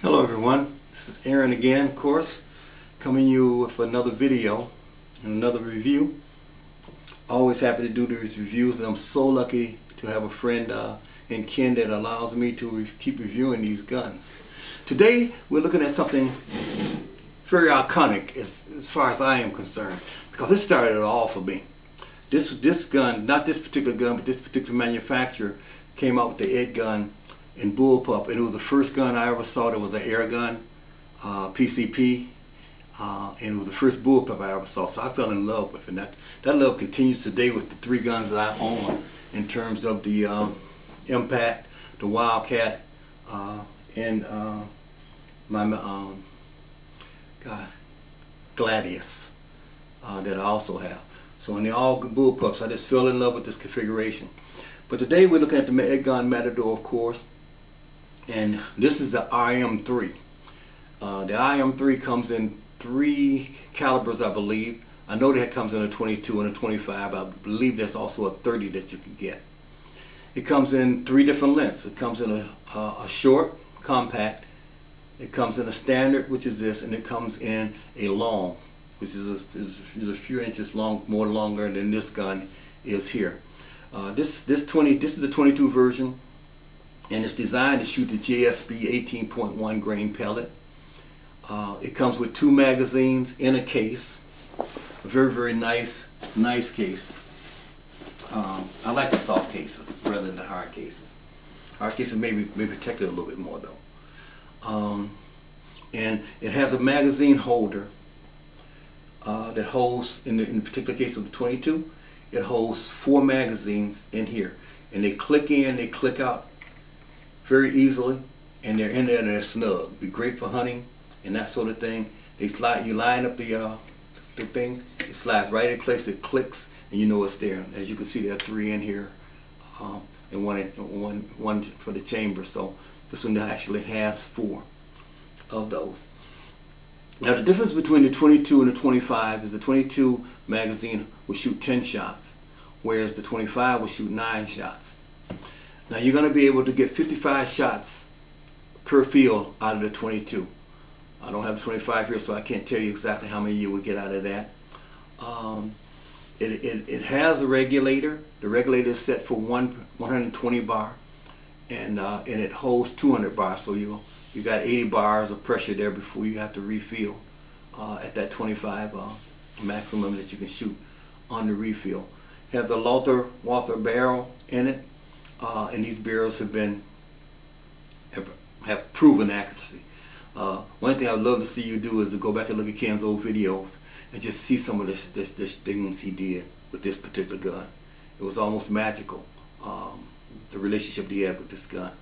Hello everyone, this is Aaron again, of course, coming to you with another video and another review. Always happy to do these reviews, and I'm so lucky to have a friend in Ken that allows me to keep reviewing these guns. Today we're looking at something very iconic as far as I am concerned, because it started it all for me. This gun, not this particular gun, but this particular manufacturer came out with the Edgun and bullpup, and it was the first gun I ever saw that was an air gun, PCP, and it was the first bullpup I ever saw. So I fell in love with it. And that love continues today with the three guns that I own, in terms of the Impact, the Wildcat, and my Gladius that I also have. So in the all bullpups, I just fell in love with this configuration. But today we're looking at the Edgun Matador, of course. And this is the r3m. The r3m comes in 3 calibers, I believe. I know that it comes in a 22 and a 25. I believe there's also a 30 that you can get. It comes in 3 different lengths. It comes in a short, compact. It comes in a standard, which is this, and it comes in a long, which is a few inches long, more longer than this gun is here. This is the 22 version. And it's designed to shoot the JSB 18.1 grain pellet. It comes with 2 magazines in a case. A very nice case. I like the soft cases rather than the hard cases. Hard cases may protect it a little bit more though. And it has a magazine holder that holds, in the particular case of the 22, it holds 4 magazines in here. And they click in, they click out very easily, and they're in there and they're snug. Be great for hunting and that sort of thing. They slide, you line up the thing, it slides right in place, it clicks, and you know it's there. As you can see, there are 3 in here, and one for the chamber. So this one actually has 4 of those. Now the difference between the 22 and the 25 is the 22 magazine will shoot 10 shots, whereas the 25 will shoot 9 shots. Now you're going to be able to get 55 shots per field out of the 22. I don't have the 25 here, so I can't tell you exactly how many you would get out of that. It has a regulator. The regulator is set for 120 bar, and it holds 200 bars. So you got 80 bars of pressure there before you have to refill at that 25 maximum that you can shoot on the refill. It has a Walther barrel in it. And these barrels have proven accuracy. One thing I'd love to see you do is to go back and look at Ken's old videos and just see some of this things he did with this particular gun. It was almost magical, the relationship he had with this gun.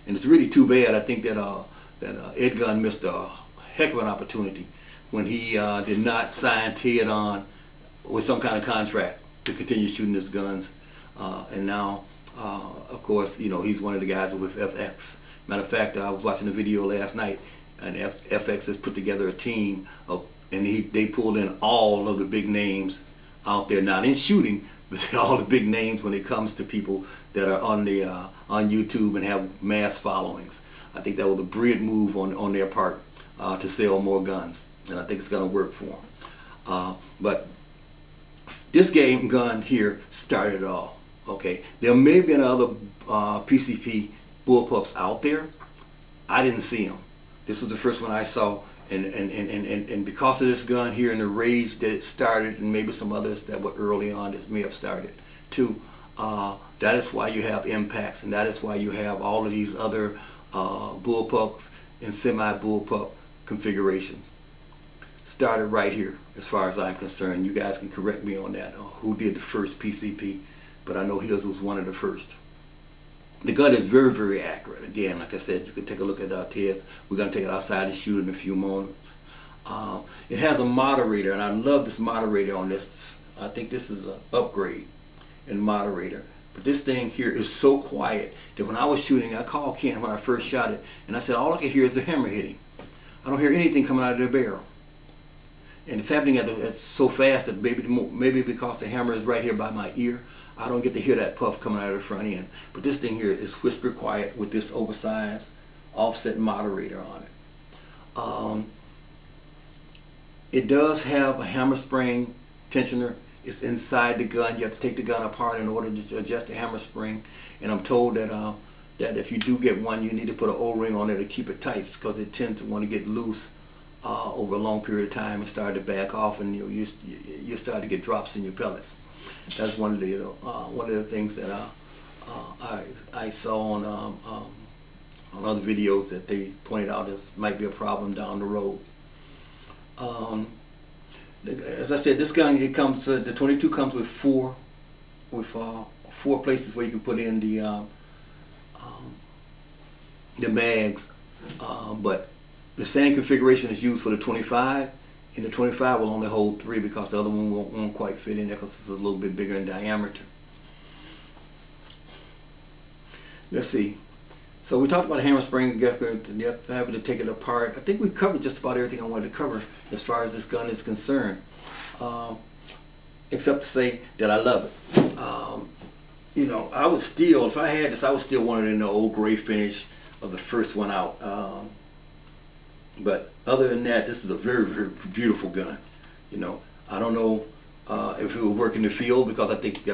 And it's really too bad. I think that Edgun missed a heck of an opportunity when he did not sign Ted on with some kind of contract to continue shooting his guns. And now, of course, you know, he's one of the guys with FX. Matter of fact, I was watching a video last night, and FX has put together a team and they pulled in all of the big names out there, not in shooting, but all the big names when it comes to people that are on YouTube and have mass followings. I think that was a brilliant move on their part to sell more guns, and I think it's going to work for them. But this gun here started it all. Okay, there may have been other PCP bullpups out there. I didn't see them. This was the first one I saw, and because of this gun here and the rage that it started, and maybe some others that were early on that may have started too, that is why you have impacts, and that is why you have all of these other bullpups and semi-bullpup configurations. Started right here, as far as I'm concerned. You guys can correct me on that, who did the first PCP. But I know his was one of the first. The gun is very accurate. Again, like I said, you can take a look at Ted's. We're going to take it outside and shoot in a few moments. It has a moderator, and I love this moderator on this. I think this is an upgrade in moderator. But this thing here is so quiet that when I was shooting, I called Ken when I first shot it, and I said, all I can hear is the hammer hitting. I don't hear anything coming out of the barrel. And it's happening at so fast that maybe because the hammer is right here by my ear, I don't get to hear that puff coming out of the front end. But this thing here is whisper quiet with this oversized offset moderator on it. Um, it does have a hammer spring tensioner. It's inside the gun. You have to take the gun apart in order to adjust the hammer spring. And I'm told that that if you do get one, you need to put an O-ring on it to keep it tight, because it tends to want to get loose over a long period of time and start to back off, and you start to get drops in your pellets. That's one of the things that I saw on other videos that they pointed out as might be a problem down the road. As I said, this gun, it comes the 22 comes with four places where you can put in the mags, but the same configuration is used for the 25, and the 25 will only hold 3 because the other one won't quite fit in there because it's a little bit bigger in diameter. Let's see. So we talked about the hammer spring. You have to have to take it apart. I think we covered just about everything I wanted to cover as far as this gun is concerned, except to say that I love it. You know, I would still, if I had this, I would still want it in the old gray finish of the first one out. But other than that, this is a very, very beautiful gun. You know, I don't know if it would work in the field, because I think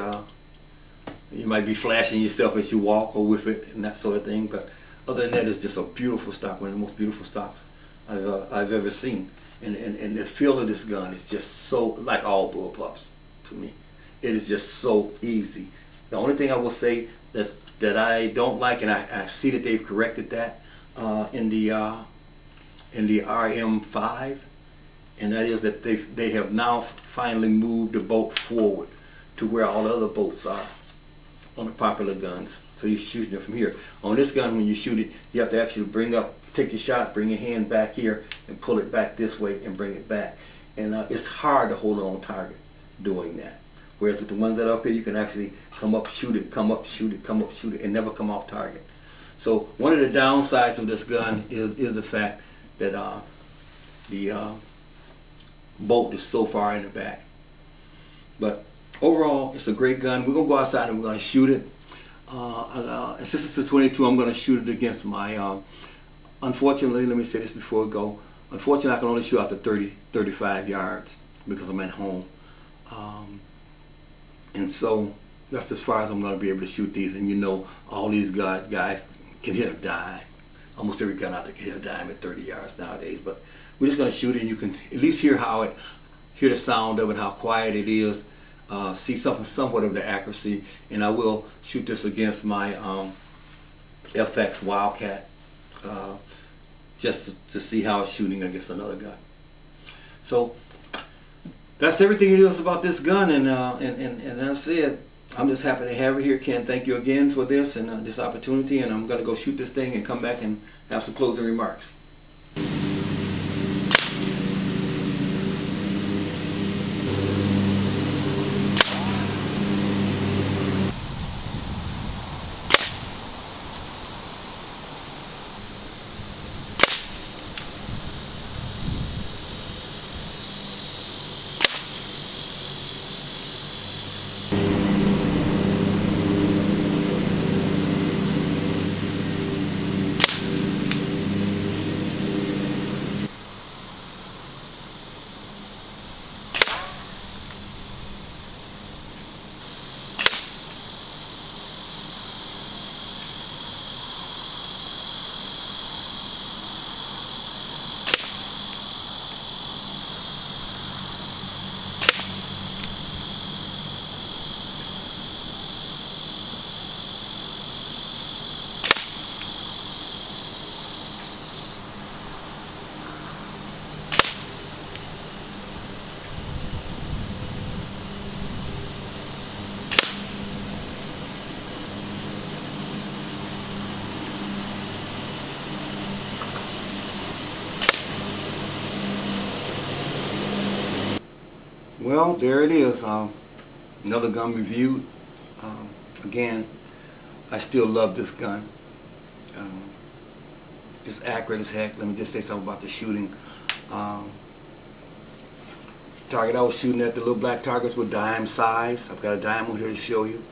you might be flashing yourself as you walk or with it and that sort of thing. But other than that, it's just a beautiful stock, one of the most beautiful stocks I've ever seen. And the feel of this gun is just so, like all bullpups to me. It is just so easy. The only thing I will say that I don't like, and I see that they've corrected that in the r3m, and that is that they have now finally moved the bolt forward to where all the other bolts are on the popular guns. So you're shooting it from here. On this gun, when you shoot it, you have to actually take your shot, bring your hand back here, and pull it back this way and bring it back. And it's hard to hold it on target doing that. Whereas with the ones that are up here, you can actually come up, shoot it, come up, shoot it, come up, shoot it, and never come off target. So one of the downsides of this gun is the fact that the bolt is so far in the back. But overall, it's a great gun. We're going to go outside and we're going to shoot it. And since it's a 22, I'm going to shoot it against my, unfortunately, let me say this before we go. Unfortunately, I can only shoot out to 30, 35 yards because I'm at home. And so that's as far as I'm going to be able to shoot these. And you know, all these guys can hit a dime. Almost every gun out there can hit a dime at 30 yards nowadays. But we're just going to shoot it, and you can at least hear the sound of it, how quiet it is. See somewhat of the accuracy, and I will shoot this against my FX Wildcat, just to see how it's shooting against another gun. So that's everything it is about this gun, and that's it. I'm just happy to have it here. Ken, thank you again for this and this opportunity, and I'm going to go shoot this thing and come back and have some closing remarks. Well, there it is. Another gun reviewed. Again, I still love this gun. It's accurate as heck. Let me just say something about the shooting. Target I was shooting at, the little black targets were dime size. I've got a dime one here to show you.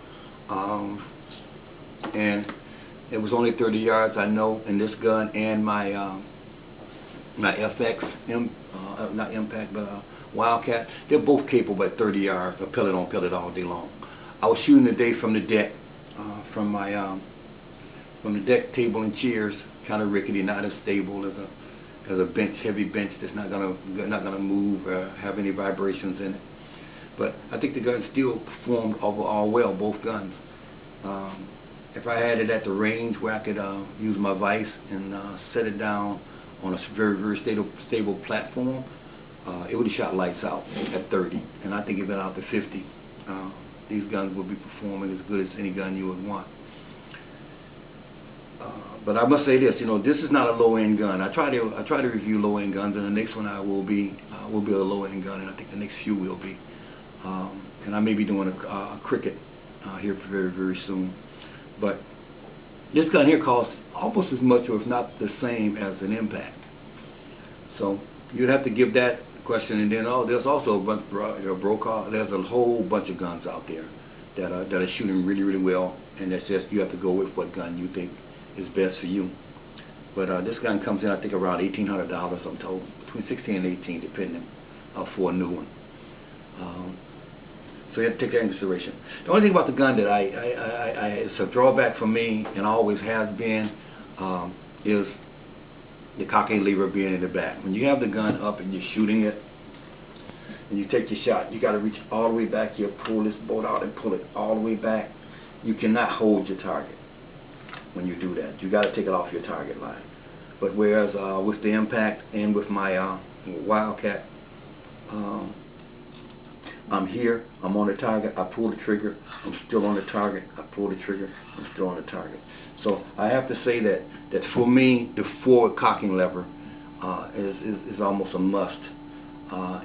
And it was only 30 yards, I know, in this gun and my my FX, not Impact, but Wildcat. They're both capable at 30 yards, or pellet on pellet all day long. I was shooting today from the deck, from the deck table and chairs, kind of rickety, not as stable as a bench, heavy bench that's not gonna move or have any vibrations in it. But I think the gun still performed overall well, both guns. If I had it at the range where I could use my vise and set it down on a very, very stable platform, it would have shot lights out at 30. And I think if it went out to 50, these guns would be performing as good as any gun you would want. But I must say this, this is not a low-end gun. I try to review low-end guns, and the next one I will be a low-end gun, and I think the next few will be. And I may be doing a cricket here very, very soon. But this gun here costs almost as much, or if not the same, as an Impact. So you'd have to give that question, and then there's also a bunch of Brokaw. There's a whole bunch of guns out there that are shooting really, really well, and that's just, you have to go with what gun you think is best for you. But this gun comes in, I think, around $1,800, I'm told, between 16 and 18, depending, for a new one. So you have to take that into consideration. The only thing about the gun that it's a drawback for me, and always has been, is the cocking lever being in the back. When you have the gun up and you're shooting it, and you take your shot, you got to reach all the way back here, pull this bolt out and pull it all the way back. You cannot hold your target when you do that. You got to take it off your target line. But whereas with the Impact and with my Wildcat, I'm here, I'm on the target, I pull the trigger, I'm still on the target, I pull the trigger, I'm still on the target. So I have to say that for me, the forward cocking lever is almost a must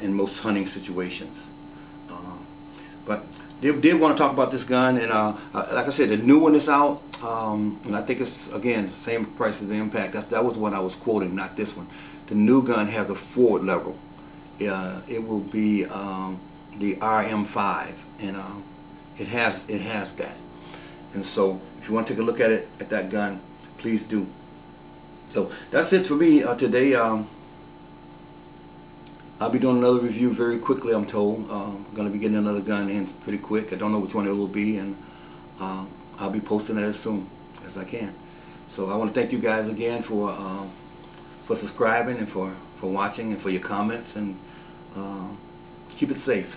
in most hunting situations. But they did want to talk about this gun, and like I said, the new one is out, and I think it's, again, the same price as the Impact. That was what I was quoting, not this one. The new gun has a forward lever. It will be the r3m, and it has that. And so if you want to take a look at it, at that gun, please do. So that's it for me today. I'll be doing another review very quickly, I'm told. I'm going to be getting another gun in pretty quick. I don't know which one it will be, and I'll be posting it as soon as I can. So I want to thank you guys again for subscribing, and for watching, and for your comments, and keep it safe.